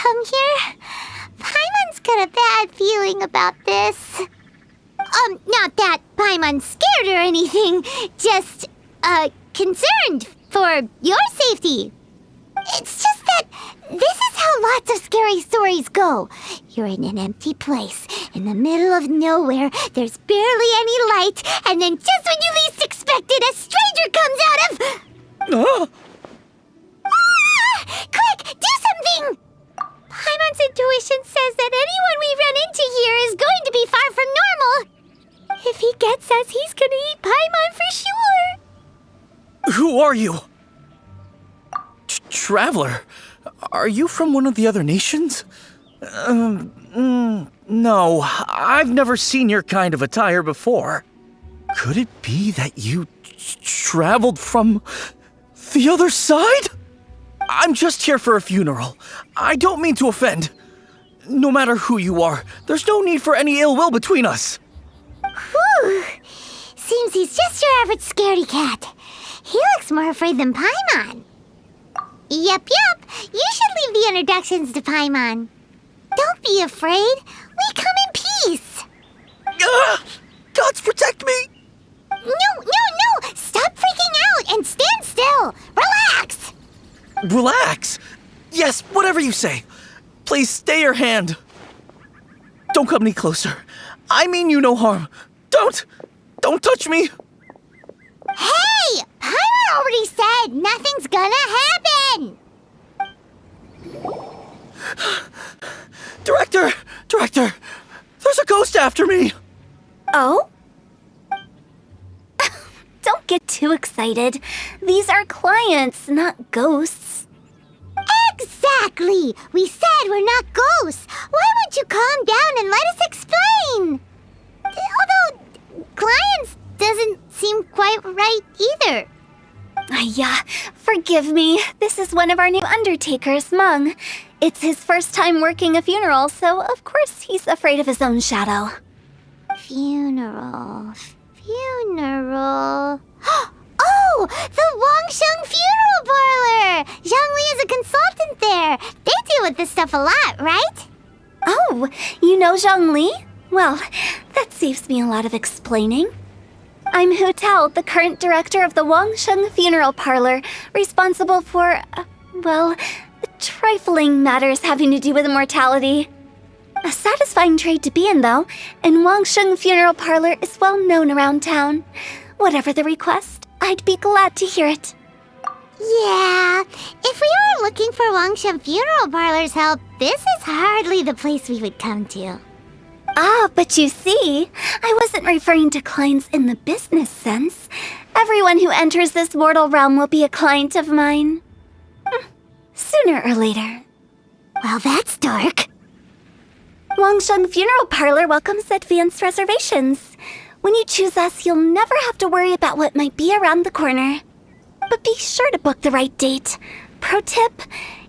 come here? Paimon's got a bad feeling about this. Not that Paimon's scared or anything, just, concerned for your safety. It's just that this is how lots of scary stories go. You're in an empty place, in the middle of nowhere, there's barely any light, and then just when you least expect it, a stranger comes out of... Quick, do something! Paimon's intuition says that anyone we run into here is going to be far from normal. If he gets us, he's gonna eat Paimon for sure. Who are you? Traveler, are you from one of the other nations? No, I've never seen your kind of attire before. Could it be that you traveled from the other side? I'm just here for a funeral. I don't mean to offend. No matter who you are, there's no need for any ill will between us. Whew. Seems he's just your average scaredy cat. He looks more afraid than Paimon. Yep. You should leave the introductions to Paimon. Don't be afraid. We come in peace. Gods protect me! No! Stop freaking out and stand still. Relax. Relax? Yes, whatever you say. Please stay your hand. Don't come any closer. I mean you no harm. Don't touch me. Hey! Paimon already said nothing's gonna happen. Director, there's a ghost after me. Oh? Don't get too excited. These are clients, not ghosts. Exactly! We said we're not ghosts. Why won't you calm down and let us explain? Although, clients doesn't seem quite right either. Yeah, forgive me. This is one of our new undertakers, Meng. It's his first time working a funeral, so of course he's afraid of his own shadow. Funeral. Oh! The Wangsheng Funeral Parlor! Zhongli is a consultant there. They deal with this stuff a lot, right? Oh, you know Zhongli? Well, that saves me a lot of explaining. I'm Hu Tao, the current director of the Wangsheng Funeral Parlor, responsible for, trifling matters having to do with immortality. A satisfying trade to be in, though, and Wangsheng Funeral Parlor is well known around town. Whatever the request, I'd be glad to hear it. Yeah, if we were looking for Wangsheng Funeral Parlor's help, this is hardly the place we would come to. Ah, but you see, I wasn't referring to clients in the business sense. Everyone who enters this mortal realm will be a client of mine. Sooner or later. Well, that's dark. Wangsheng Funeral Parlor welcomes advanced reservations. When you choose us, you'll never have to worry about what might be around the corner. But be sure to book the right date. Pro tip,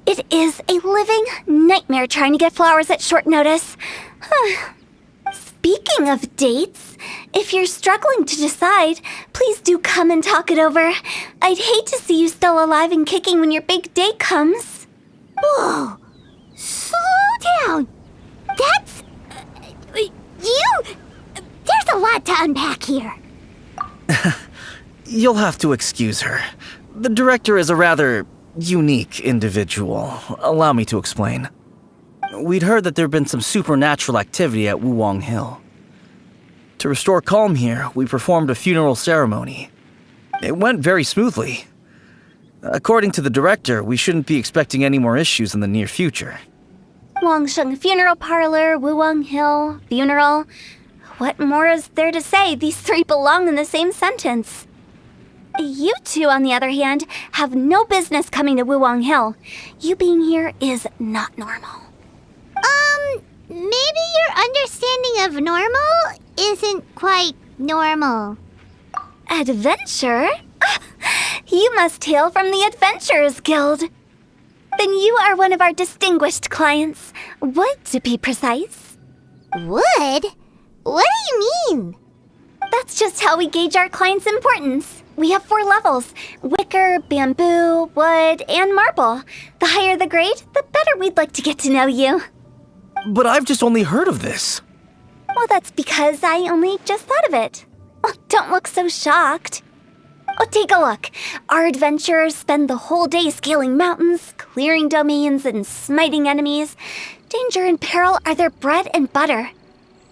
it is a living nightmare trying to get flowers at short notice. Speaking of dates, if you're struggling to decide, please do come and talk it over. I'd hate to see you still alive and kicking when your big day comes. Whoa! Slow down! That's... There's a lot to unpack here. You'll have to excuse her. The director is a rather unique individual. Allow me to explain. We'd heard that there'd been some supernatural activity at Wuwang Hill. To restore calm here, we performed a funeral ceremony. It went very smoothly. According to the director, we shouldn't be expecting any more issues in the near future. Wangsheng Funeral Parlor, Wuwang Hill, funeral. What more is there to say? These three belong in the same sentence. You two, on the other hand, have no business coming to Wuwang Hill. You being here is not normal. Maybe your understanding of normal isn't quite normal. Adventure? You must hail from the Adventurers Guild. Then you are one of our distinguished clients. Wood, to be precise. Wood? What do you mean? That's just how we gauge our clients' importance. We have 4 levels: wicker, bamboo, wood, and marble. The higher the grade, the better we'd like to get to know you. But I've just only heard of this. Well, that's because I only just thought of it. Oh, don't look so shocked. Oh, take a look. Our adventurers spend the whole day scaling mountains, clearing domains, and smiting enemies. Danger and peril are their bread and butter.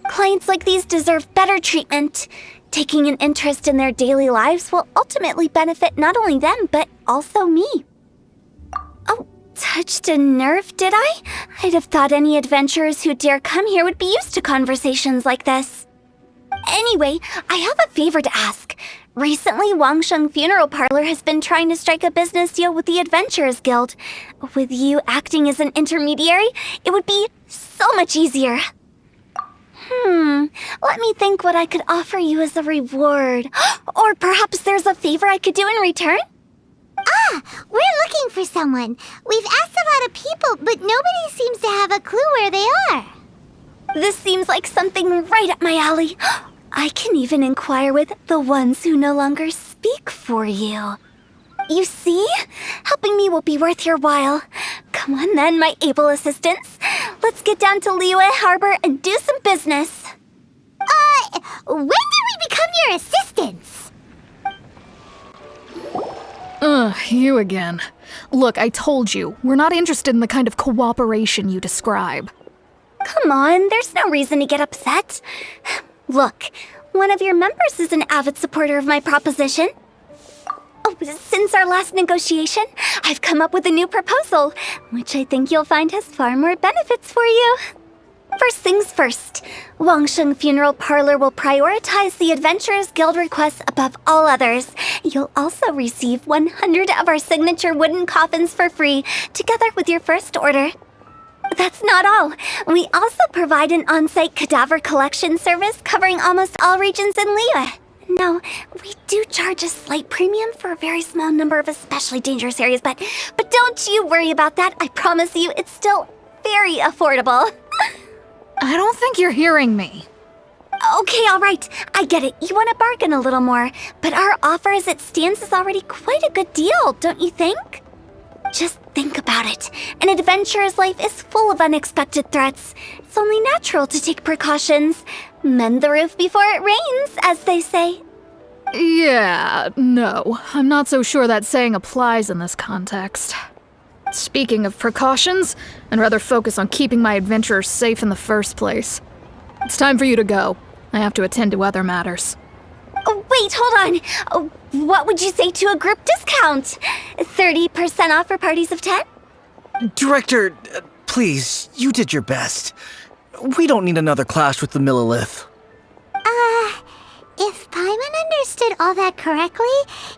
Clients like these deserve better treatment. Taking an interest in their daily lives will ultimately benefit not only them, but also me. Oh, touched a nerve, did I? I'd have thought any adventurers who dare come here would be used to conversations like this. Anyway, I have a favor to ask. Recently, Wangsheng Funeral Parlor has been trying to strike a business deal with the Adventurers Guild. With you acting as an intermediary, it would be so much easier. Let me think what I could offer you as a reward. Or perhaps there's a favor I could do in return? We're looking for someone. We've asked a lot of people, but nobody seems to have a clue where they are. This seems like something right up my alley. I can even inquire with the ones who no longer speak for you. You see? Helping me will be worth your while. Come on then, my able assistants. Let's get down to Liyue Harbor and do some business. When did we become your assistants? You again. Look, I told you, we're not interested in the kind of cooperation you describe. Come on, there's no reason to get upset. Look, one of your members is an avid supporter of my proposition. Oh, since our last negotiation, I've come up with a new proposal, which I think you'll find has far more benefits for you. First things first, Wangsheng Funeral Parlor will prioritize the Adventurers Guild requests above all others. You'll also receive 100 of our signature wooden coffins for free, together with your first order. That's not all. We also provide an on-site cadaver collection service covering almost all regions in Liyue. No, we do charge a slight premium for a very small number of especially dangerous areas, but don't you worry about that. I promise you, it's still very affordable. I don't think you're hearing me. Okay, all right. I get it. You want to bargain a little more, but our offer as it stands is already quite a good deal, don't you think? Just think about it. An adventurer's life is full of unexpected threats. It's only natural to take precautions. Mend the roof before it rains, as they say. Yeah, no. I'm not so sure that saying applies in this context. Speaking of precautions, I'd rather focus on keeping my adventurers safe in the first place. It's time for you to go. I have to attend to other matters. Oh, wait, hold on. Oh, what would you say to a group discount? 30% off for parties of 10? Director, please, you did your best. We don't need another clash with the Millilith. If Paimon understood all that correctly,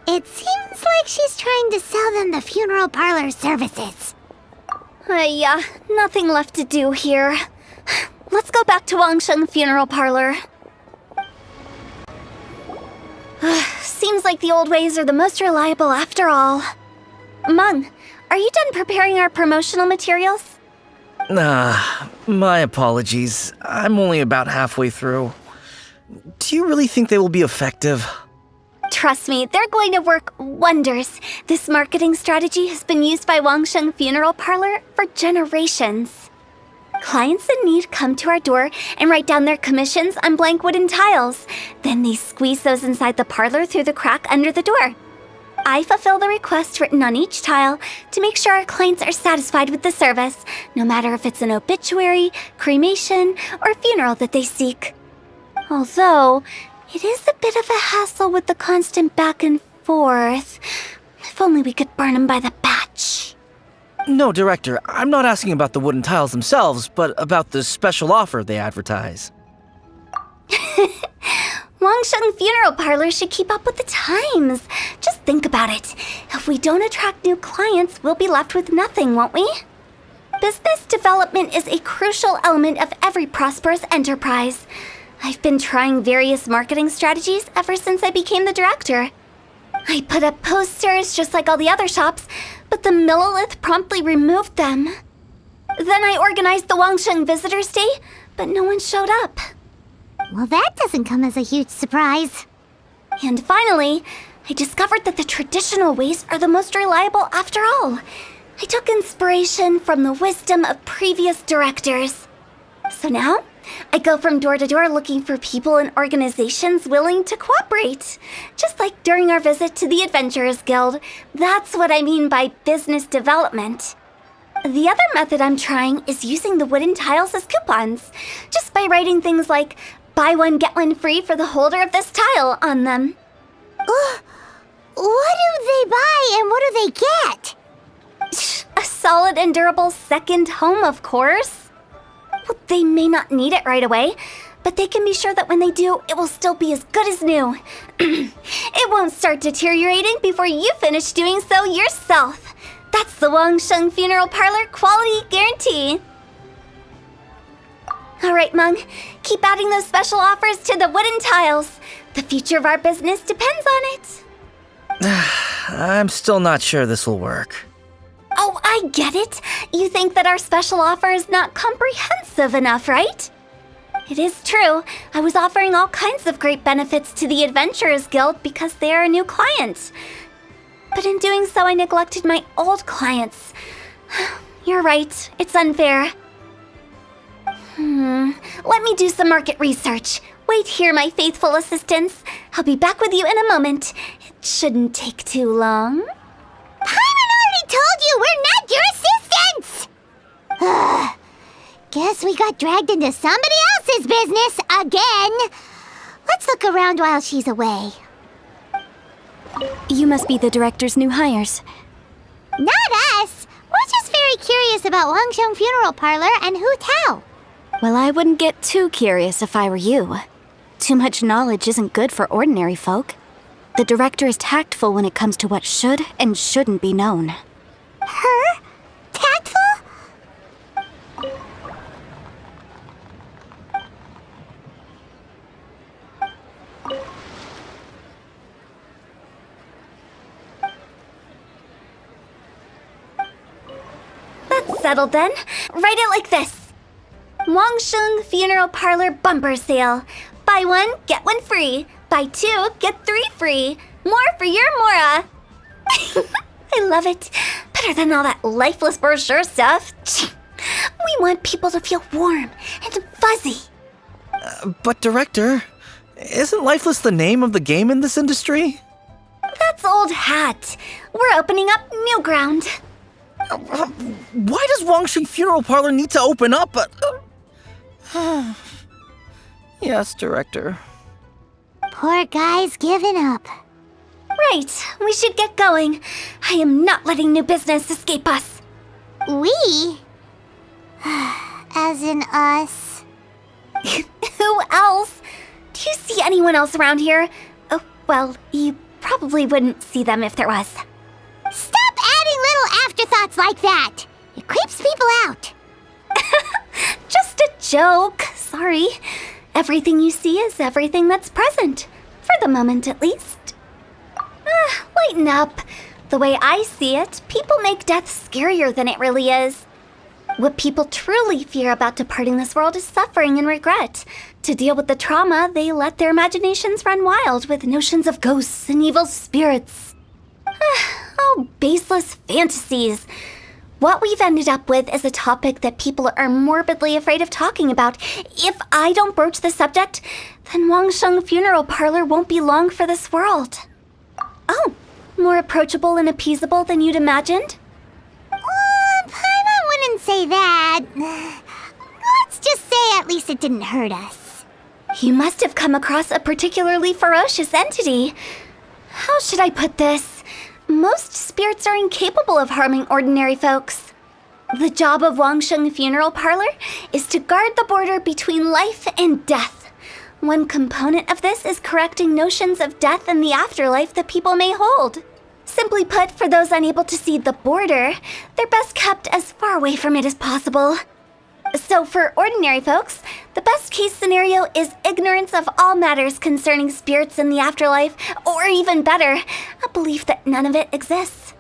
it seems like she's trying to sell them the funeral parlor services. Yeah, nothing left to do here. Let's go back to Wangsheng Funeral Parlor. Seems like the old ways are the most reliable after all. Meng, are you done preparing our promotional materials? My apologies. I'm only about halfway through. Do you really think they will be effective? Trust me, they're going to work wonders. This marketing strategy has been used by Wangsheng Funeral Parlor for generations. Clients in need come to our door and write down their commissions on blank wooden tiles. Then they squeeze those inside the parlor through the crack under the door. I fulfill the request written on each tile to make sure our clients are satisfied with the service, no matter if it's an obituary, cremation, or funeral that they seek. Although, it is a bit of a hassle with the constant back and forth. If only we could burn them by the batch. No, Director, I'm not asking about the wooden tiles themselves, but about the special offer they advertise. Wangsheng Funeral Parlor should keep up with the times. Just think about it. If we don't attract new clients, we'll be left with nothing, won't we? Business development is a crucial element of every prosperous enterprise. I've been trying various marketing strategies ever since I became the director. I put up posters just like all the other shops, but the Millilith promptly removed them. Then I organized the Wangsheng Visitors Day, but no one showed up. Well, that doesn't come as a huge surprise. And finally, I discovered that the traditional ways are the most reliable after all. I took inspiration from the wisdom of previous directors. So now, I go from door to door looking for people and organizations willing to cooperate. Just like during our visit to the Adventurers Guild. That's what I mean by business development. The other method I'm trying is using the wooden tiles as coupons, just by writing things like, buy one, get one free for the holder of this tile on them. What do they buy and what do they get? A solid and durable second home, of course. Well, they may not need it right away, but they can be sure that when they do, it will still be as good as new. It won't start deteriorating before you finish doing so yourself. That's the Wangsheng Funeral Parlor quality guarantee. All right, Mung, keep adding those special offers to the wooden tiles. The future of our business depends on it. I'm still not sure this will work. Oh, I get it. You think that our special offer is not comprehensive enough, right? It is true. I was offering all kinds of great benefits to the Adventurers Guild because they are a new client. But in doing so, I neglected my old clients. You're right. It's unfair. Let me do some market research. Wait here, my faithful assistants. I'll be back with you in a moment. It shouldn't take too long. Paimon already told you we're not your assistants! Guess we got dragged into somebody else's business again. Let's look around while she's away. You must be the director's new hires. Not us. We're just very curious about Wangsheng Funeral Parlor and Hu Tao. Well, I wouldn't get too curious if I were you. Too much knowledge isn't good for ordinary folk. The director is tactful when it comes to what should and shouldn't be known. Her? Tactful? That's settled then. Write it like this. Wangsheng Funeral Parlor Bumper Sale. Buy one, get one free. Buy two, get three free. More for your Mora. I love it. Better than all that lifeless brochure stuff. We want people to feel warm and fuzzy. But Director, isn't Lifeless the name of the game in this industry? That's old hat. We're opening up new ground. Why does Wangsheng Funeral Parlor need to open up? Yes, Director. Poor guy's given up. Right, we should get going. I am not letting new business escape us. We? As in us. Who else? Do you see anyone else around here? Oh, well, you probably wouldn't see them if there was. Stop adding little afterthoughts like that. It creeps people out. Just a joke. Sorry. Everything you see is everything that's present. For the moment, at least. Lighten up. The way I see it, people make death scarier than it really is. What people truly fear about departing this world is suffering and regret. To deal with the trauma, they let their imaginations run wild with notions of ghosts and evil spirits. Oh, baseless fantasies. What we've ended up with is a topic that people are morbidly afraid of talking about. If I don't broach the subject, then Wangsheng Funeral Parlor won't be long for this world. Oh, more approachable and appeasable than you'd imagined? Paimon wouldn't say that. Let's just say at least it didn't hurt us. You must have come across a particularly ferocious entity. How should I put this? Most spirits are incapable of harming ordinary folks. The job of Wangsheng Funeral Parlor is to guard the border between life and death. One component of this is correcting notions of death and the afterlife that people may hold. Simply put, for those unable to see the border, they're best kept as far away from it as possible. So for ordinary folks, the best case scenario is ignorance of all matters concerning spirits in the afterlife, or even better, a belief that none of it exists.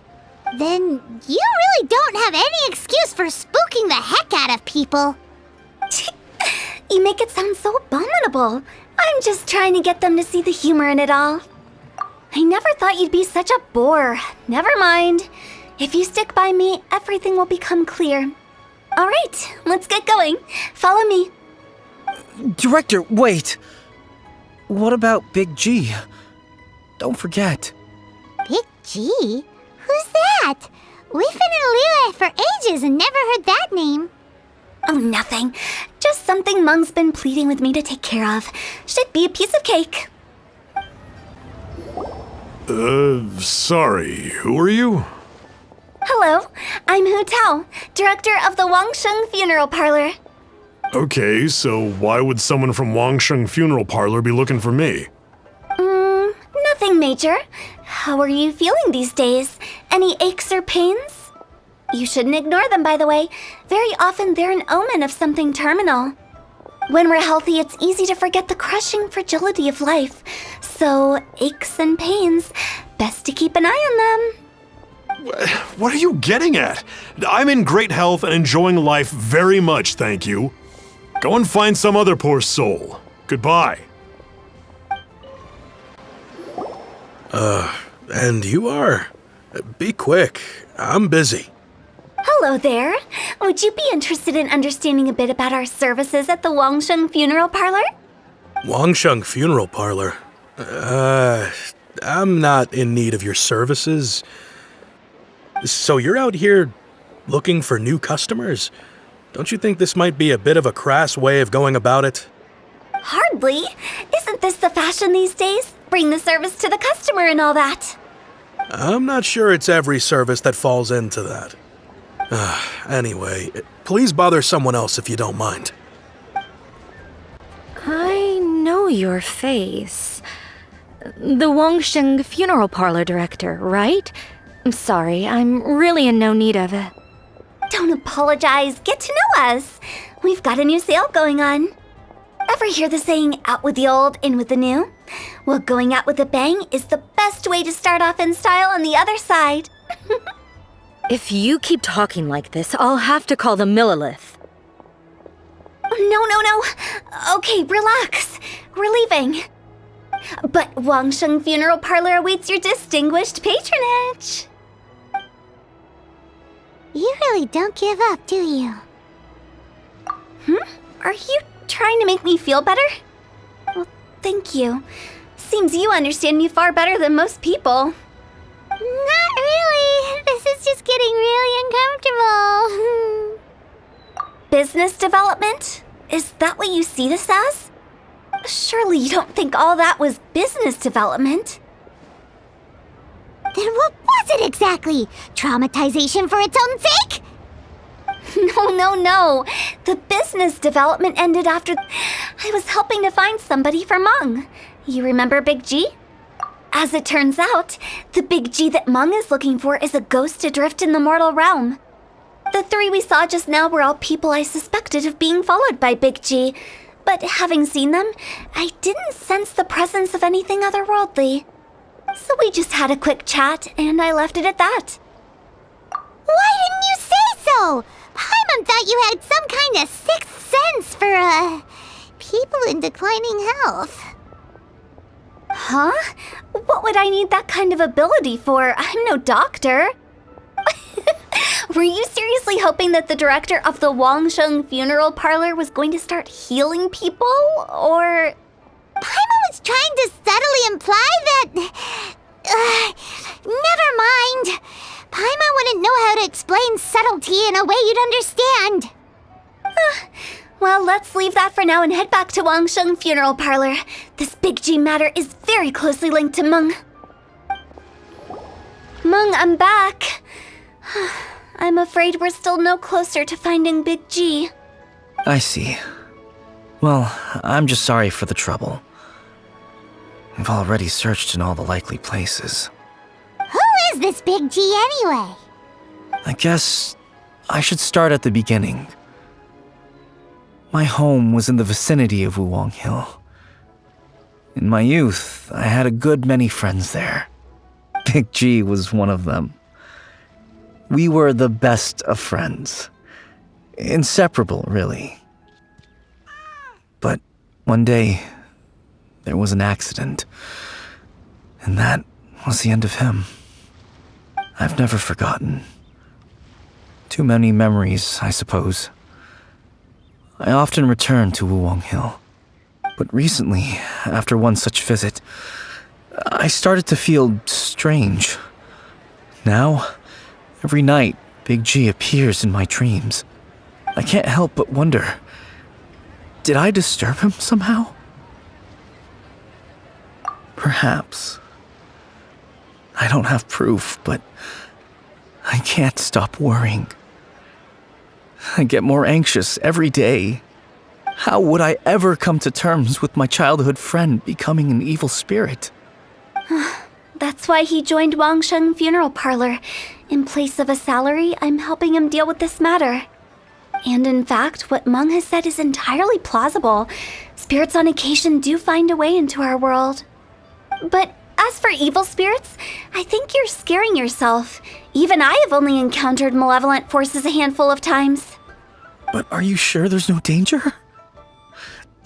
Then you really don't have any excuse for spooking the heck out of people. You make it sound so abominable. I'm just trying to get them to see the humor in it all. I never thought you'd be such a bore. Never mind. If you stick by me, everything will become clear. All right, let's get going. Follow me. Director, wait! What about Big G? Don't forget. Big G? Who's that? We've been in Liyue for ages and never heard that name. Oh, nothing. Just something Mung's been pleading with me to take care of. Should be a piece of cake. Sorry, who are you? Hello, I'm Hu Tao, director of the Wangsheng Funeral Parlor. Okay, so why would someone from Wangsheng Funeral Parlor be looking for me? Nothing major. How are you feeling these days? Any aches or pains? You shouldn't ignore them, by the way. Very often they're an omen of something terminal. When we're healthy, it's easy to forget the crushing fragility of life. So, aches and pains, best to keep an eye on them. What are you getting at? I'm in great health and enjoying life very much, thank you. Go and find some other poor soul. Goodbye. And you are? Be quick. I'm busy. Hello there. Would you be interested in understanding a bit about our services at the Wangsheng Funeral Parlor? Wangsheng Funeral Parlor? I'm not in need of your services. So you're out here looking for new customers? Don't you think this might be a bit of a crass way of going about it? Hardly. Isn't this the fashion these days? Bring the service to the customer and all that. I'm not sure it's every service that falls into that. Anyway, please bother someone else if you don't mind. I know your face. The Wangsheng Funeral Parlor director, right? I'm sorry, I'm really in no need of it. Don't apologize. Get to know us. We've got a new sale going on. Ever hear the saying, out with the old, in with the new? Well, going out with a bang is the best way to start off in style on the other side. If you keep talking like this, I'll have to call the Millilith. No. Okay, relax. We're leaving. But Wangsheng Funeral Parlor awaits your distinguished patronage. You really don't give up, do you? Are you trying to make me feel better? Well, thank you. Seems you understand me far better than most people. Not really. This is just getting really uncomfortable. Business development? Is that what you see this as? Surely you don't think all that was business development. Then what was it exactly? Traumatization for its own sake? No. The business development ended after I was helping to find somebody for Mung. You remember Big G? As it turns out, the Big G that Mung is looking for is a ghost adrift in the mortal realm. The three we saw just now were all people I suspected of being followed by Big G, but having seen them, I didn't sense the presence of anything otherworldly. So we just had a quick chat, and I left it at that. Why didn't you say so? Paimon thought you had some kind of sixth sense for, people in declining health. Huh? What would I need that kind of ability for? I'm no doctor. Were you seriously hoping that the director of the Wangsheng Funeral Parlor was going to start healing people, or...? Paimon was trying to subtly imply that... never mind. Paimon wouldn't know how to explain subtlety in a way you'd understand. Well, let's leave that for now and head back to Wangsheng Funeral Parlor. This Big G matter is very closely linked to Mung. Mung, I'm back. I'm afraid we're still no closer to finding Big G. I see. Well, I'm just sorry for the trouble. I've already searched in all the likely places. Who is this Big G anyway? I guess I should start at the beginning. My home was in the vicinity of Wuwang Hill. In my youth, I had a good many friends there. Big G was one of them. We were the best of friends. Inseparable, really. But one day, there was an accident. And that was the end of him. I've never forgotten. Too many memories, I suppose. I often return to Wuwang Hill. But recently, after one such visit, I started to feel strange. Now, every night, Big G appears in my dreams. I can't help but wonder, did I disturb him somehow? Perhaps. I don't have proof, but I can't stop worrying. I get more anxious every day. How would I ever come to terms with my childhood friend becoming an evil spirit? That's why he joined Wangsheng Funeral Parlor. In place of a salary, I'm helping him deal with this matter. And in fact, what Meng has said is entirely plausible. Spirits on occasion do find a way into our world. But as for evil spirits, I think you're scaring yourself. Even I have only encountered malevolent forces a handful of times. But are you sure there's no danger?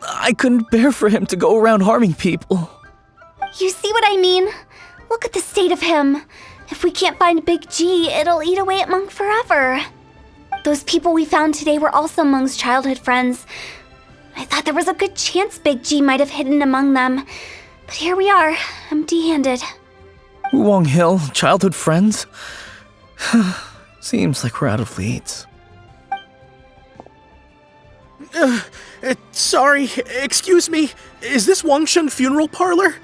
I couldn't bear for him to go around harming people. You see what I mean? Look at the state of him. If we can't find Big G, it'll eat away at Meng forever. Those people we found today were also Meng's childhood friends. I thought there was a good chance Big G might have hidden among them. But here we are, empty-handed. Wuwang Hill, childhood friends? Seems like we're out of leads. Sorry, excuse me. Is this Wangsheng Funeral Parlor?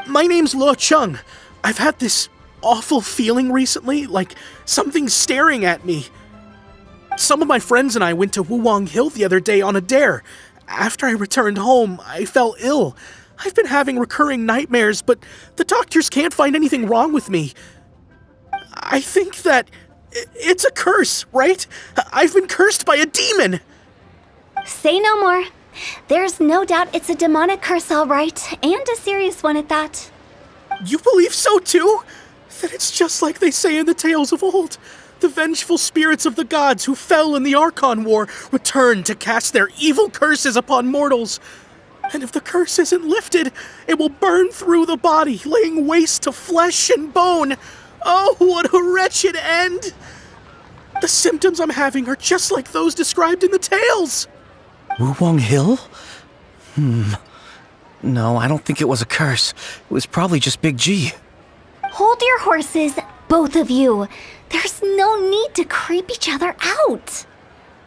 My name's Luo Chung. I've had this awful feeling recently, like something's staring at me. Some of my friends and I went to Wuwang Hill the other day on a dare. After I returned home, I fell ill. I've been having recurring nightmares, but the doctors can't find anything wrong with me. I think that it's a curse, right? I've been cursed by a demon. Say no more. There's no doubt it's a demonic curse, all right, and a serious one at that. You believe so too? Then it's just like they say in the tales of old. The vengeful spirits of the gods who fell in the Archon War return to cast their evil curses upon mortals. And if the curse isn't lifted, it will burn through the body, laying waste to flesh and bone. Oh, what a wretched end! The symptoms I'm having are just like those described in the tales. Wuwang Hill? No, I don't think it was a curse. It was probably just Big G. Hold your horses, both of you. There's no need to creep each other out.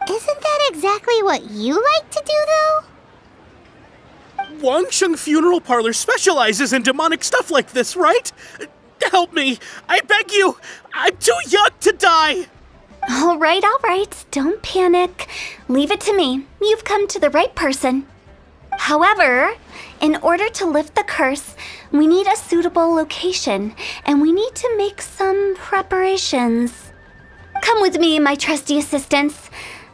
Isn't that exactly what you like to do, though? Wangsheng Funeral Parlor specializes in demonic stuff like this, right? Help me! I beg you! I'm too young to die! All right, don't panic. Leave it to me. You've come to the right person. However, in order to lift the curse, we need a suitable location, and we need to make some preparations. Come with me, my trusty assistants.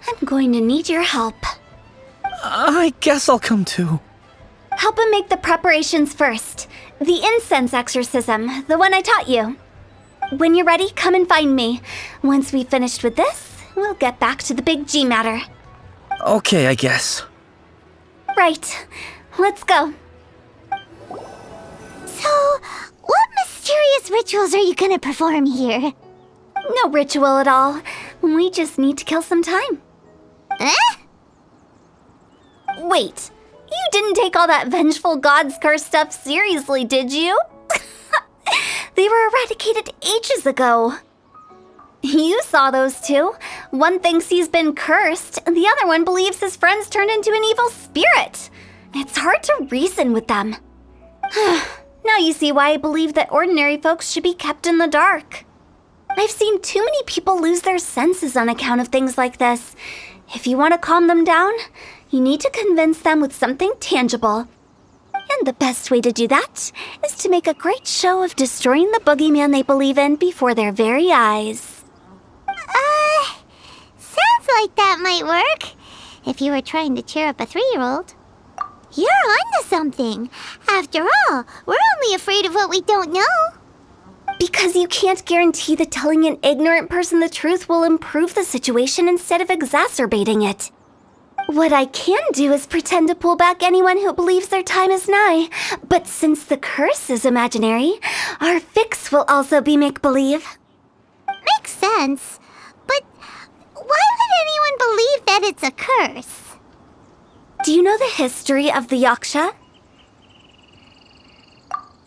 I'm going to need your help. I guess I'll come too. Help him make the preparations first. The incense exorcism, the one I taught you. When you're ready, come and find me. Once we've finished with this, we'll get back to the Big G matter. Okay, I guess. Right. Let's go. So, what mysterious rituals are you gonna perform here? No ritual at all. We just need to kill some time. Eh? Wait, you didn't take all that vengeful God's curse stuff seriously, did you? They were eradicated ages ago. You saw those two. One thinks he's been cursed, and the other one believes his friends turned into an evil spirit. It's hard to reason with them. Now you see why I believe that ordinary folks should be kept in the dark. I've seen too many people lose their senses on account of things like this. If you want to calm them down, you need to convince them with something tangible. And the best way to do that is to make a great show of destroying the boogeyman they believe in before their very eyes. Sounds like that might work. If you were trying to cheer up a 3-year-old. You're onto something. After all, we're only afraid of what we don't know. Because you can't guarantee that telling an ignorant person the truth will improve the situation instead of exacerbating it. What I can do is pretend to pull back anyone who believes their time is nigh. But since the curse is imaginary, our fix will also be make-believe. Makes sense. But why would anyone believe that it's a curse? Do you know the history of the Yaksha?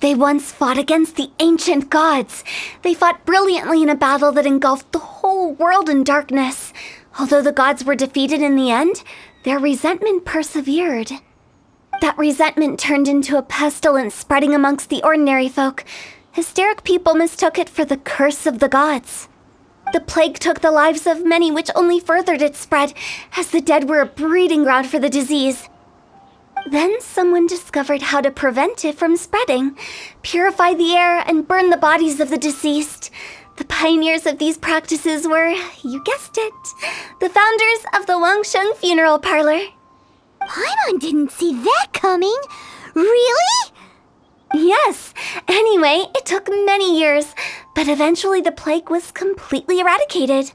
They once fought against the ancient gods. They fought brilliantly in a battle that engulfed the whole world in darkness. Although the gods were defeated in the end, their resentment persevered. That resentment turned into a pestilence spreading amongst the ordinary folk. Hysteric people mistook it for the curse of the gods. The plague took the lives of many, which only furthered its spread, as the dead were a breeding ground for the disease. Then someone discovered how to prevent it from spreading, purify the air, and burn the bodies of the deceased. The pioneers of these practices were, you guessed it, the founders of the Wangsheng Funeral Parlor. Paimon didn't see that coming. Really? Yes. Anyway, it took many years, but eventually the plague was completely eradicated.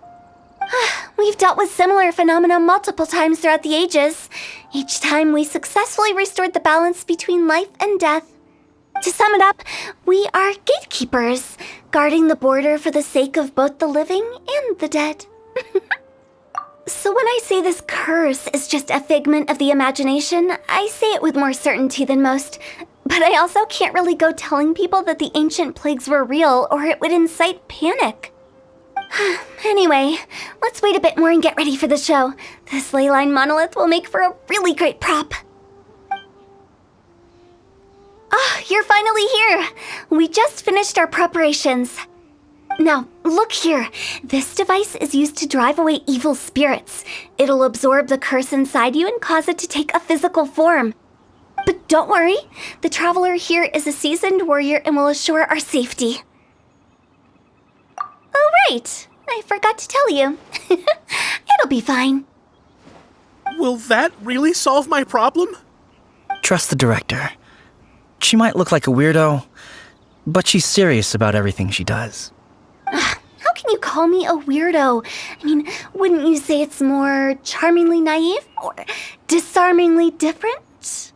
We've dealt with similar phenomena multiple times throughout the ages. Each time we successfully restored the balance between life and death. To sum it up, we are gatekeepers, guarding the border for the sake of both the living and the dead. So when I say this curse is just a figment of the imagination, I say it with more certainty than most. But I also can't really go telling people that the ancient plagues were real, or it would incite panic. Anyway, let's wait a bit more and get ready for the show. This ley line monolith will make for a really great prop. You're finally here! We just finished our preparations. Now, look here. This device is used to drive away evil spirits. It'll absorb the curse inside you and cause it to take a physical form. But don't worry, the traveler here is a seasoned warrior and will assure our safety. Oh, right. I forgot to tell you. It'll be fine. Will that really solve my problem? Trust the director. She might look like a weirdo, but she's serious about everything she does. How can you call me a weirdo? I mean, wouldn't you say it's more charmingly naive or disarmingly different?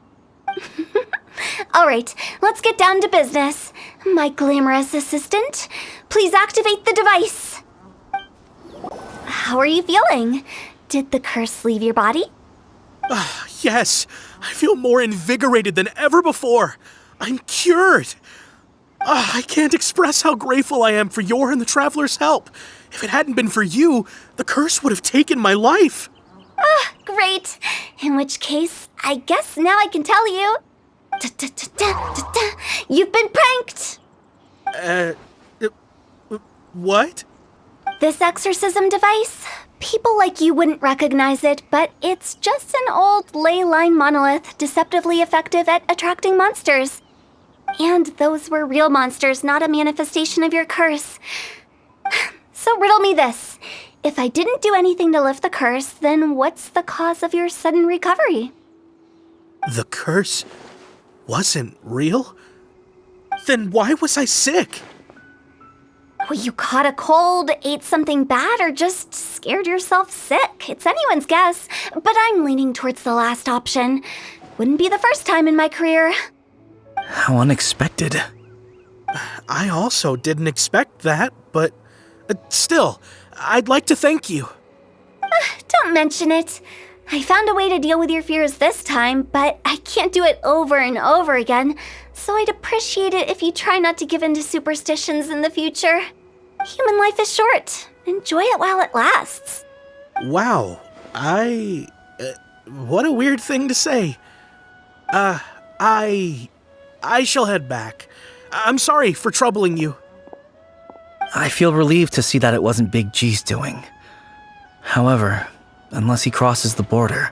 All right, let's get down to business. My glamorous assistant, please activate the device. How are you feeling? Did the curse leave your body? Yes, I feel more invigorated than ever before. I'm cured. I can't express how grateful I am for your and the Traveler's help. If it hadn't been for you, the curse would have taken my life. Great. In which case, I guess now I can tell you. You've been pranked! What? This exorcism device? People like you wouldn't recognize it, but it's just an old ley line monolith deceptively effective at attracting monsters. And those were real monsters, not a manifestation of your curse. So riddle me this. If I didn't do anything to lift the curse, then what's the cause of your sudden recovery? The curse wasn't real? Then why was I sick? Well, you caught a cold, ate something bad, or just scared yourself sick. It's anyone's guess, but I'm leaning towards the last option. Wouldn't be the first time in my career. How unexpected. I also didn't expect that, but still, I'd like to thank you. Don't mention it. I found a way to deal with your fears this time, but I can't do it over and over again, so I'd appreciate it if you try not to give in to superstitions in the future. Human life is short. Enjoy it while it lasts. Wow, what a weird thing to say. I shall head back. I'm sorry for troubling you. I feel relieved to see that it wasn't Big G's doing. However, unless he crosses the border,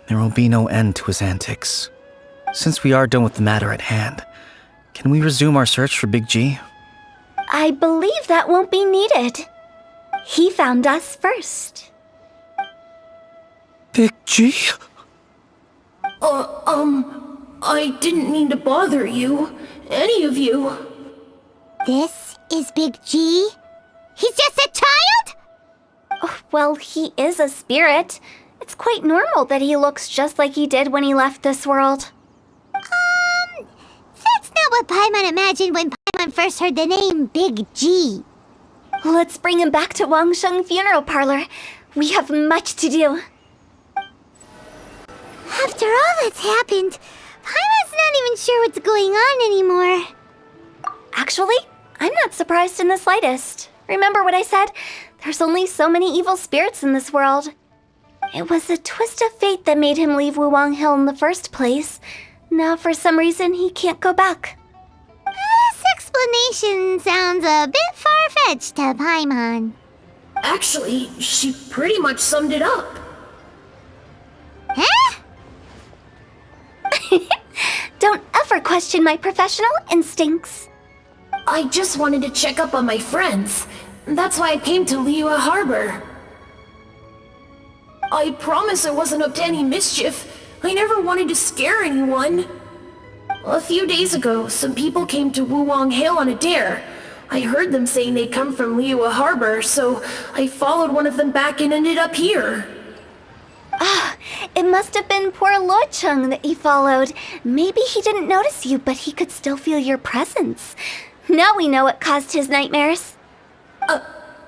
there will be no end to his antics. Since we are done with the matter at hand, can we resume our search for Big G? I believe that won't be needed. He found us first. Big G? I didn't mean to bother you. Any of you. This is Big G? He's just a child? Well, he is a spirit. It's quite normal that he looks just like he did when he left this world. That's not what Paimon imagined when Paimon first heard the name Big G. Let's bring him back to Wangsheng Funeral Parlor. We have much to do. After all that's happened, Paimon's not even sure what's going on anymore. Actually, I'm not surprised in the slightest. Remember what I said? There's only so many evil spirits in this world. It was a twist of fate that made him leave Wuwang Hill in the first place. Now, for some reason, he can't go back. This explanation sounds a bit far-fetched to Paimon. Actually, she pretty much summed it up. Huh? Don't ever question my professional instincts. I just wanted to check up on my friends. That's why I came to Liyue Harbor. I promise I wasn't up to any mischief. I never wanted to scare anyone. A few days ago, some people came to Wuwang Hill on a dare. I heard them saying they'd come from Liyue Harbor, so I followed one of them back and ended up here. It must have been poor Luocheng that he followed. Maybe he didn't notice you, but he could still feel your presence. Now we know what caused his nightmares.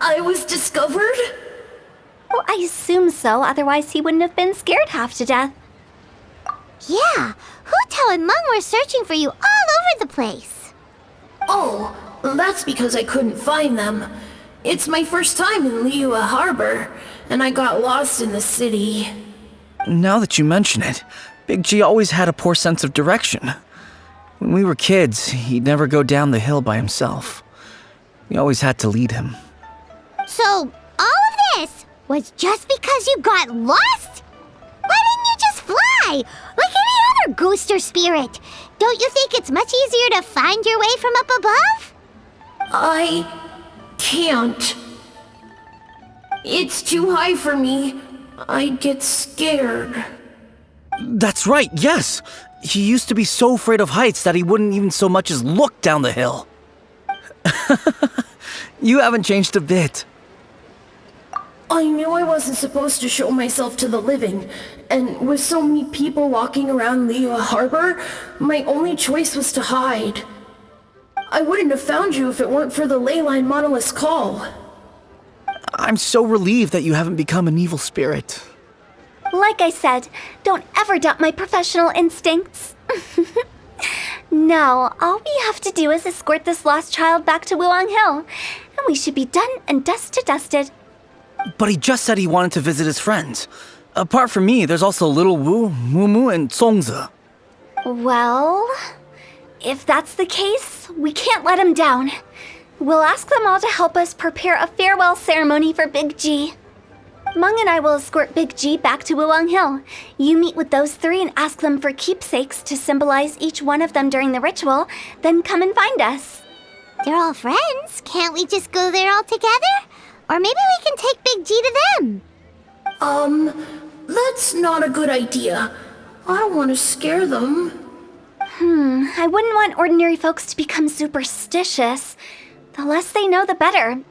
I was discovered? Well, I assume so, otherwise he wouldn't have been scared half to death. Yeah, Hu and Meng were searching for you all over the place. Oh, that's because I couldn't find them. It's my first time in Liyue Harbor, and I got lost in the city. Now that you mention it, Big G always had a poor sense of direction. When we were kids, he'd never go down the hill by himself. We always had to lead him. So, all of this was just because you got lost? Why didn't you just fly? Like any other ghost or spirit? Don't you think it's much easier to find your way from up above? I can't. It's too high for me. I'd get scared. That's right, yes! He used to be so afraid of heights that he wouldn't even so much as look down the hill. You haven't changed a bit. I knew I wasn't supposed to show myself to the living, and with so many people walking around Liyue Harbor, my only choice was to hide. I wouldn't have found you if it weren't for the Leyline Monolith's call. I'm so relieved that you haven't become an evil spirit. Like I said, don't ever doubt my professional instincts. Now, all we have to do is escort this lost child back to Wuwang Hill, and we should be done and dusted. But he just said he wanted to visit his friends. Apart from me, there's also Little Wu, Mumu, and Songzi. Well, if that's the case, we can't let him down. We'll ask them all to help us prepare a farewell ceremony for Big G. Meng and I will escort Big G back to Wuwang Hill. You meet with those three and ask them for keepsakes to symbolize each one of them during the ritual, then come and find us. They're all friends. Can't we just go there all together? Or maybe we can take Big G to them. That's not a good idea. I don't want to scare them. I wouldn't want ordinary folks to become superstitious. The less they know, the better.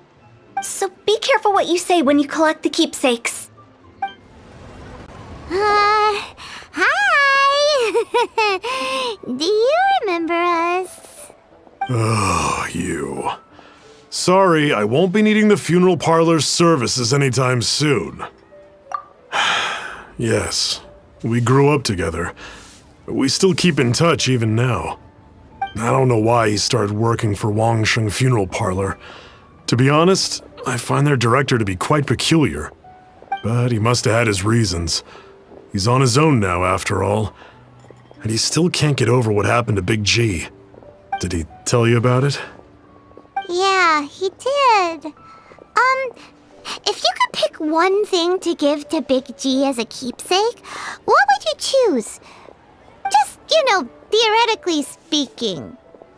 So be careful what you say when you collect the keepsakes. Hi! Do you remember us? Oh, you. Sorry, I won't be needing the funeral parlor's services anytime soon. Yes, we grew up together. But we still keep in touch even now. I don't know why he started working for Wangsheng Funeral Parlor. To be honest, I find their director to be quite peculiar. But he must have had his reasons. He's on his own now, after all. And he still can't get over what happened to Big G. Did he tell you about it? Yeah, he did. If you could pick one thing to give to Big G as a keepsake, what would you choose? Just, theoretically speaking.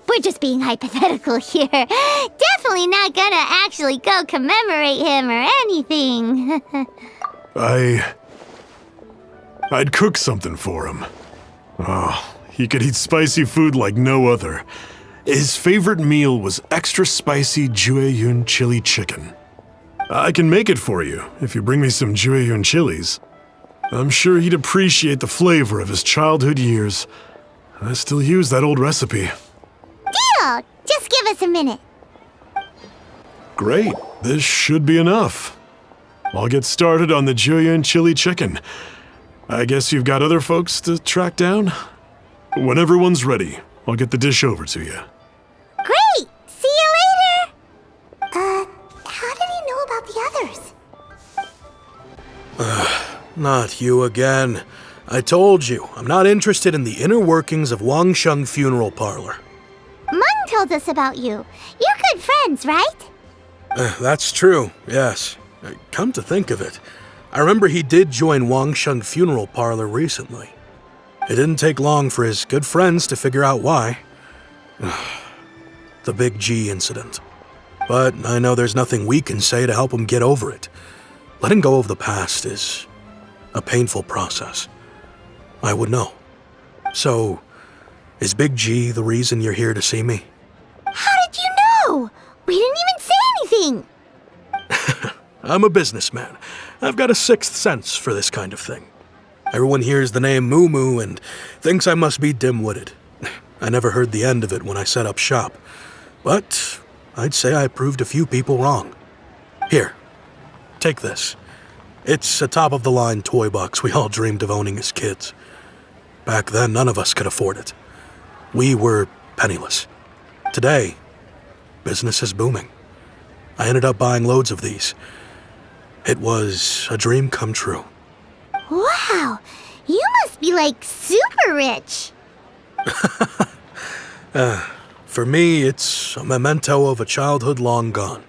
We're just being hypothetical here. Definitely not gonna actually go commemorate him or anything. I'd cook something for him. Oh, he could eat spicy food like no other. His favorite meal was extra spicy Jueyun chili chicken. I can make it for you if you bring me some Jueyun chilies. I'm sure he'd appreciate the flavor of his childhood years. I still use that old recipe. Deal! Just give us a minute. Great, this should be enough. I'll get started on the Julian chili chicken. I guess you've got other folks to track down? When everyone's ready, I'll get the dish over to you. Great! See you later! How did he know about the others? Not you again. I told you, I'm not interested in the inner workings of Wangsheng Funeral Parlor. Mung told us about you. You're good friends, right? That's true, yes. Come to think of it, I remember he did join Wangsheng Funeral Parlor recently. It didn't take long for his good friends to figure out why. The Big G incident. But I know there's nothing we can say to help him get over it. Letting go of the past is a painful process. I would know. So, is Big G the reason you're here to see me? How did you know? We didn't even say anything. I'm a businessman. I've got a sixth sense for this kind of thing. Everyone hears the name Moo Moo and thinks I must be dim-witted. I never heard the end of it when I set up shop. But I'd say I proved a few people wrong. Here, take this. It's a top-of-the-line toy box we all dreamed of owning as kids. Back then, none of us could afford it. We were penniless. Today, business is booming. I ended up buying loads of these. It was a dream come true. Wow, you must be like super rich. For me, it's a memento of a childhood long gone.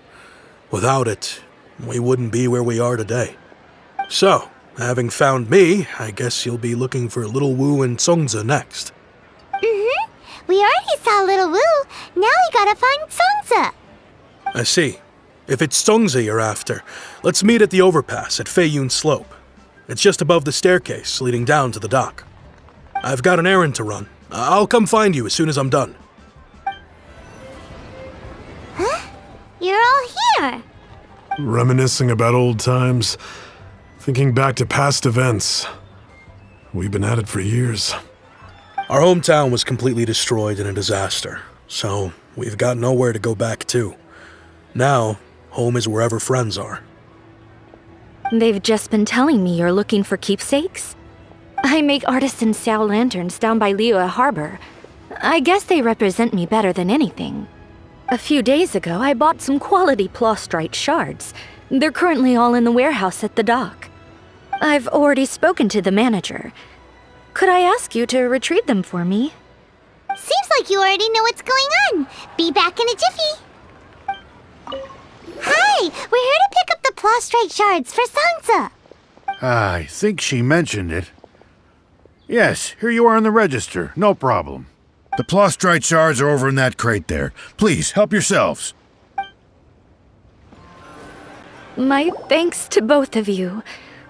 Without it, we wouldn't be where we are today. So, having found me, I guess you'll be looking for Little Wu and Songza next. Mm-hmm. We already saw Little Wu. Now we gotta find Songza. I see. If it's Songza you're after, let's meet at the overpass at Feiyun Slope. It's just above the staircase leading down to the dock. I've got an errand to run. I'll come find you as soon as I'm done. Huh? You're all here. Reminiscing about old times, thinking back to past events. We've been at it for years. Our hometown was completely destroyed in a disaster, so we've got nowhere to go back to. Now, home is wherever friends are. They've just been telling me you're looking for keepsakes? I make artisan Xiao lanterns down by Liyue Harbor. I guess they represent me better than anything. A few days ago, I bought some quality plastrite shards. They're currently all in the warehouse at the dock. I've already spoken to the manager. Could I ask you to retrieve them for me? Seems like you already know what's going on. Be back in a jiffy. Hi, we're here to pick up the plastrite shards for Sansa. I think she mentioned it. Yes, here you are on the register. No problem. The plastrite shards are over in that crate there. Please, help yourselves. My thanks to both of you.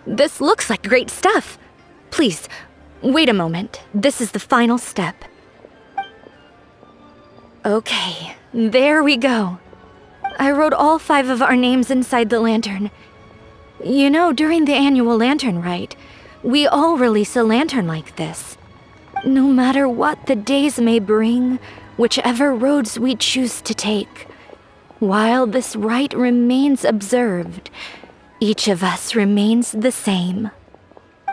This looks like great stuff. Please, wait a moment. This is the final step. Okay, there we go. I wrote all 5 of our names inside the lantern. You know, during the annual lantern rite, we all release a lantern like this. No matter what the days may bring, whichever roads we choose to take, while this rite remains observed, each of us remains the same.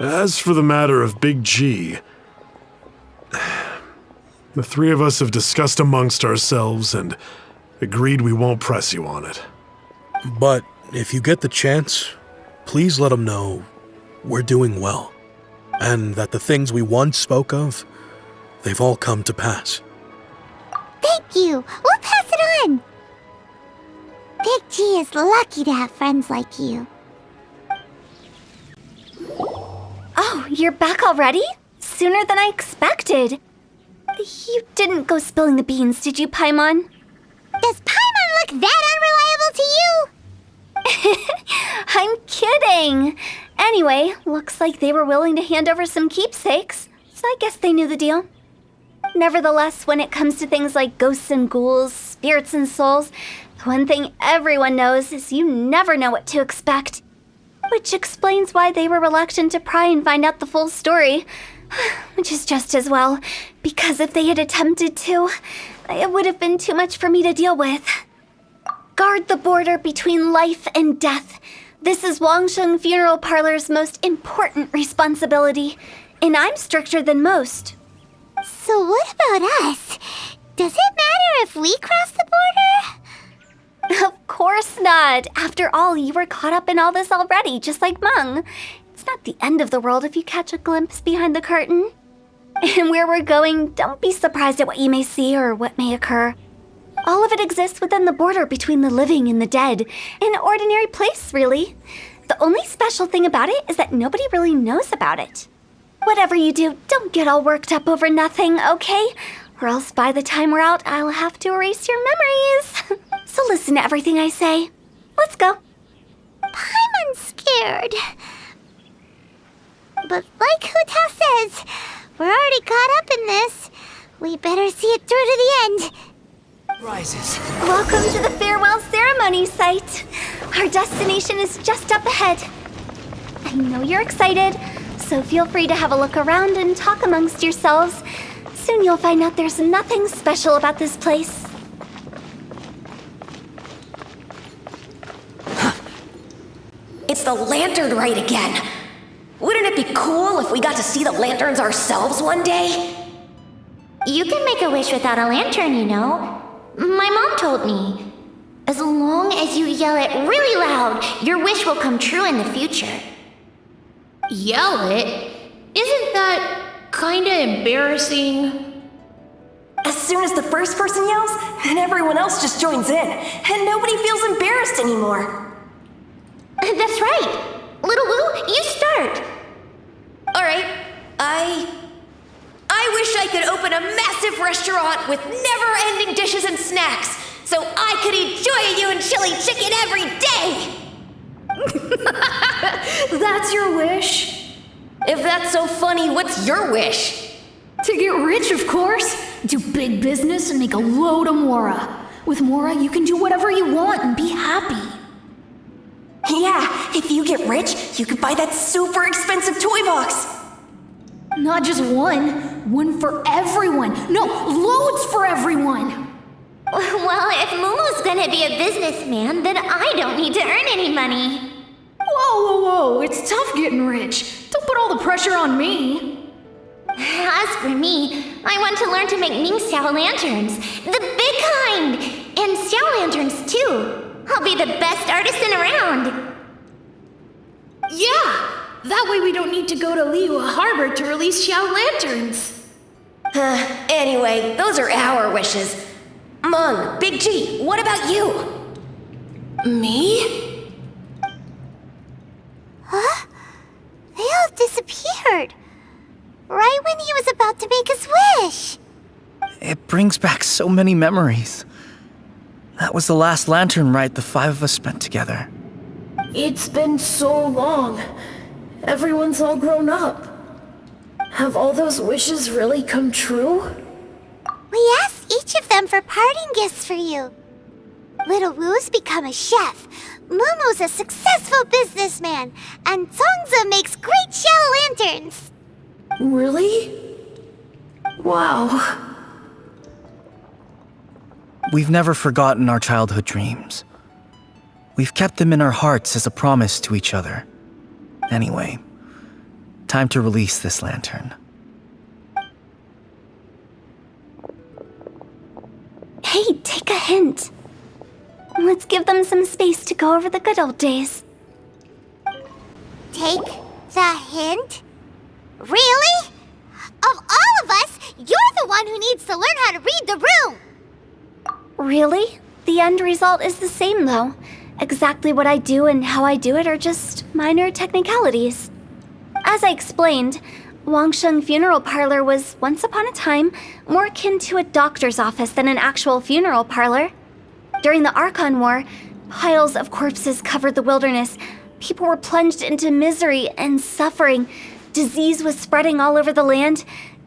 As for the matter of Big G, the 3 of us have discussed amongst ourselves and agreed we won't press you on it. But if you get the chance, please let him know we're doing well, and that the things we once spoke of, they've all come to pass. Thank you. We'll pass it on. Big G is lucky to have friends like you. Oh, you're back already? Sooner than I expected. You didn't go spilling the beans, did you, Paimon? Does Paimon look that unreliable to you? I'm kidding. Anyway, looks like they were willing to hand over some keepsakes, so I guess they knew the deal. Nevertheless, when it comes to things like ghosts and ghouls, spirits and souls, the one thing everyone knows is you never know what to expect. Which explains why they were reluctant to pry and find out the full story. Which is just as well, because if they had attempted to, it would have been too much for me to deal with. Guard the border between life and death. This is Wangsheng Funeral Parlor's most important responsibility, and I'm stricter than most. So what about us? Does it matter if we cross the border? Of course not. After all, you were caught up in all this already, just like Meng. It's not the end of the world if you catch a glimpse behind the curtain. And where we're going, don't be surprised at what you may see or what may occur. All of it exists within the border between the living and the dead. An ordinary place, really. The only special thing about it is that nobody really knows about it. Whatever you do, don't get all worked up over nothing, okay? Or else by the time we're out, I'll have to erase your memories. So listen to everything I say. Let's go. Paimon's scared. But like Hu-Tao says, we're already caught up in this. We better see it through to the end. Rises. Welcome to the farewell ceremony site. Our destination is just up ahead. I know you're excited, so feel free to have a look around and talk amongst yourselves. Soon you'll find out there's nothing special about this place. It's the lantern rite again. Wouldn't it be cool if we got to see the lanterns ourselves one day? You can make a wish without a lantern, you know. My mom told me. As long as you yell it really loud, your wish will come true in the future. Yell it? Isn't that kinda embarrassing? As soon as the first person yells, then everyone else just joins in, and nobody feels embarrassed anymore. That's right. Little Wu, you start. Alright, I wish I could open a massive restaurant with never-ending dishes and snacks, so I could enjoy you and chili chicken every day! That's your wish? If that's so funny, what's your wish? To get rich, of course. Do big business and make a load of Mora. With Mora, you can do whatever you want and be happy. Yeah, if you get rich, you could buy that super expensive toy box. Not just one for everyone. No, loads for everyone. Well, if Momo's gonna be a businessman, then I don't need to earn any money. Whoa, it's tough getting rich. Don't put all the pressure on me. As for me, I want to learn to make Ming Xiao lanterns. The big kind! And Xiao lanterns, too. I'll be the best artisan around. Yeah! That way we don't need to go to Liyue Harbor to release Xiao lanterns. Anyway, those are our wishes. Meng, Big G, what about you? Me? Huh? They all disappeared. Right when he was about to make his wish. It brings back so many memories. That was the last lantern rite the five of us spent together. It's been so long. Everyone's all grown up. Have all those wishes really come true? We asked each of them for parting gifts for you. Little Wu's become a chef, Momo's a successful businessman, and Zongzi makes great Xiao lanterns. Really? Wow. We've never forgotten our childhood dreams. We've kept them in our hearts as a promise to each other. Anyway, time to release this lantern. Hey, take a hint. Let's give them some space to go over the good old days. Take the hint? Really? Of all of us, you're the one who needs to learn how to read the room! Really? The end result is the same, though. Exactly what I do and how I do it are just minor technicalities. As I explained, Wangsheng Funeral Parlor was, once upon a time, more akin to a doctor's office than an actual funeral parlor. During the Archon War, piles of corpses covered the wilderness. People were plunged into misery and suffering. Disease was spreading all over the land.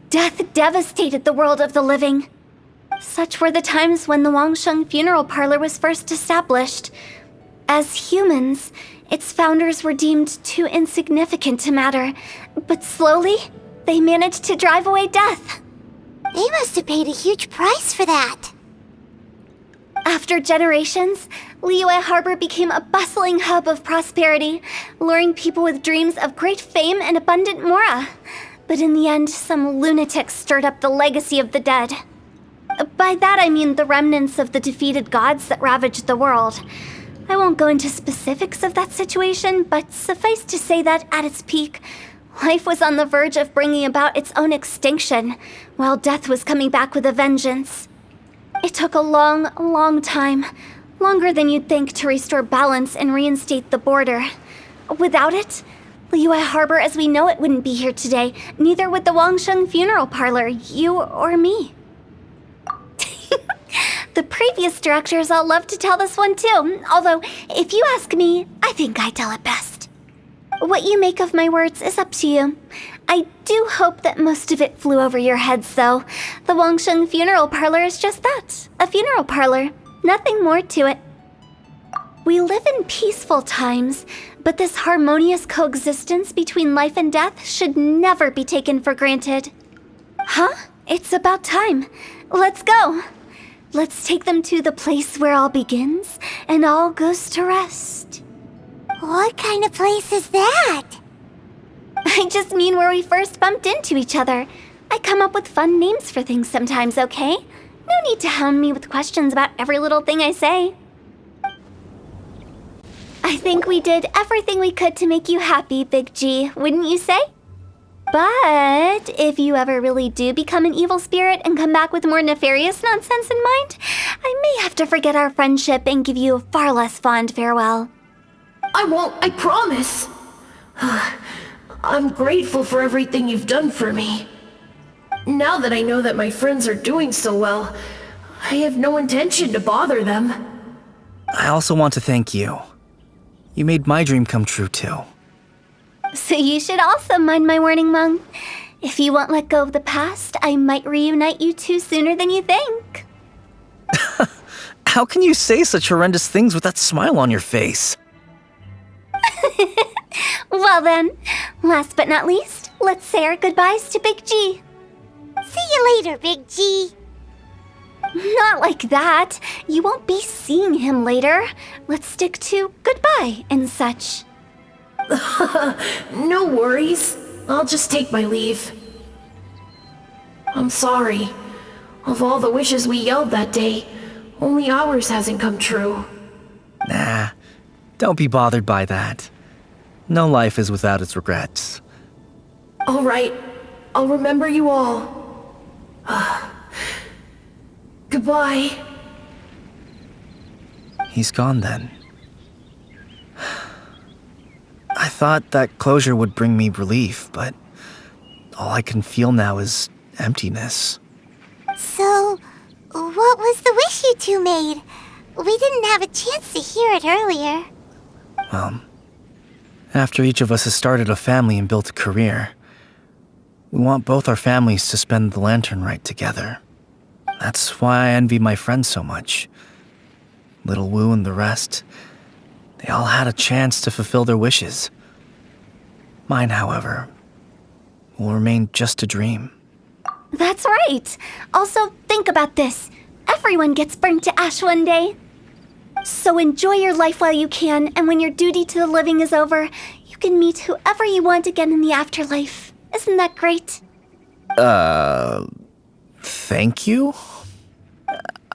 Death devastated the world of the living. Such were the times when the Wangsheng Funeral Parlor was first established. As humans, Its founders were deemed too insignificant to matter, but slowly, they managed to drive away death. They must have paid a huge price for that. After generations, Liyue Harbor became a bustling hub of prosperity, luring people with dreams of great fame and abundant mora. But in the end, some lunatics stirred up the legacy of the dead. By that I mean the remnants of the defeated gods that ravaged the world. I won't go into specifics of that situation, but suffice to say that at its peak, life was on the verge of bringing about its own extinction, while death was coming back with a vengeance. It took a long, long time, longer than you'd think, to restore balance and reinstate the border. Without it, Liyue Harbor as we know it wouldn't be here today, neither would the Wangsheng Funeral Parlor, you or me. The previous directors all love to tell this one too, although, if you ask me, I think I tell it best. What you make of my words is up to you. I do hope that most of it flew over your heads, though. The Wangsheng Funeral Parlor is just that, a funeral parlor. Nothing more to it. We live in peaceful times, but this harmonious coexistence between life and death should never be taken for granted. Huh? It's about time. Let's go. Let's take them to the place where all begins and all goes to rest. What kind of place is that? I just mean where we first bumped into each other. I come up with fun names for things sometimes, okay? No need to hound me with questions about every little thing I say. I think we did everything we could to make you happy, Big G, wouldn't you say? But if you ever really do become an evil spirit and come back with more nefarious nonsense in mind, I may have to forget our friendship and give you a far less fond farewell. I won't, I promise. I'm grateful for everything you've done for me. Now that I know that my friends are doing so well, I have no intention to bother them. I also want to thank you. You made my dream come true, too. So you should also mind my warning, Mung. If you won't let go of the past, I might reunite you two sooner than you think. How can you say such horrendous things with that smile on your face? Well then, last but not least, let's say our goodbyes to Big G. See you later, Big G. Not like that. You won't be seeing him later. Let's stick to goodbye and such. No worries. I'll just take my leave. I'm sorry. Of all the wishes we yelled that day, only ours hasn't come true. Nah, don't be bothered by that. No life is without its regrets. All right. I'll remember you all. Goodbye. He's gone then. I thought that closure would bring me relief, but all I can feel now is emptiness. So, what was the wish you two made? We didn't have a chance to hear it earlier. Well, after each of us has started a family and built a career, we want both our families to spend the lantern rite together. That's why I envy my friends so much. Little Wu and the rest, they all had a chance to fulfill their wishes. Mine, however, will remain just a dream. That's right. Also, think about this. Everyone gets burnt to ash one day. So enjoy your life while you can, and when your duty to the living is over, you can meet whoever you want again in the afterlife. Isn't that great? Thank you?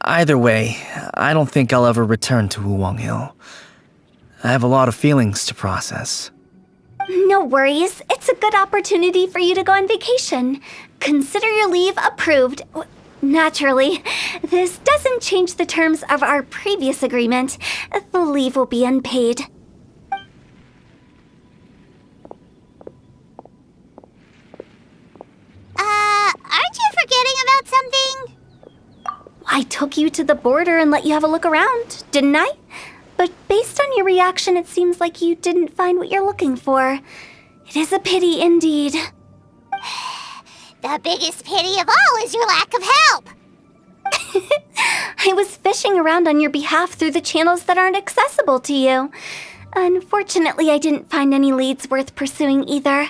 Either way, I don't think I'll ever return to Wuwang Hill. I have a lot of feelings to process. No worries. It's a good opportunity for you to go on vacation. Consider your leave approved. Naturally, this doesn't change the terms of our previous agreement. The leave will be unpaid. Aren't you forgetting about something? I took you to the border and let you have a look around, didn't I? But based on your reaction, it seems like you didn't find what you're looking for. It is a pity indeed. The biggest pity of all is your lack of help. I was fishing around on your behalf through the channels that aren't accessible to you. Unfortunately, I didn't find any leads worth pursuing either.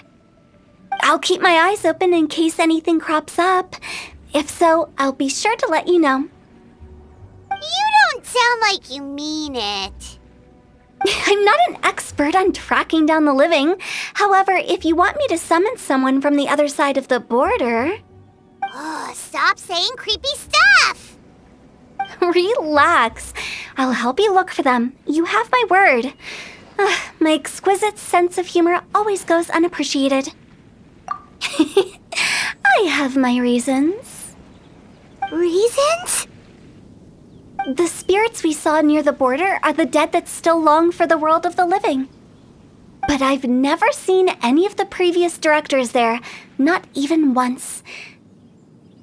I'll keep my eyes open in case anything crops up. If so, I'll be sure to let you know. You don't sound like you mean it. I'm not an expert on tracking down the living. However, if you want me to summon someone from the other side of the border... Oh, stop saying creepy stuff! Relax. I'll help you look for them. You have my word. My exquisite sense of humor always goes unappreciated. I have my reasons. Reasons? The spirits we saw near the border are the dead that still long for the world of the living. But I've never seen any of the previous directors there, not even once.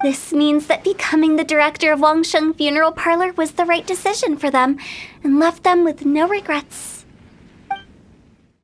This means that becoming the director of Wangsheng Funeral Parlor was the right decision for them, and left them with no regrets.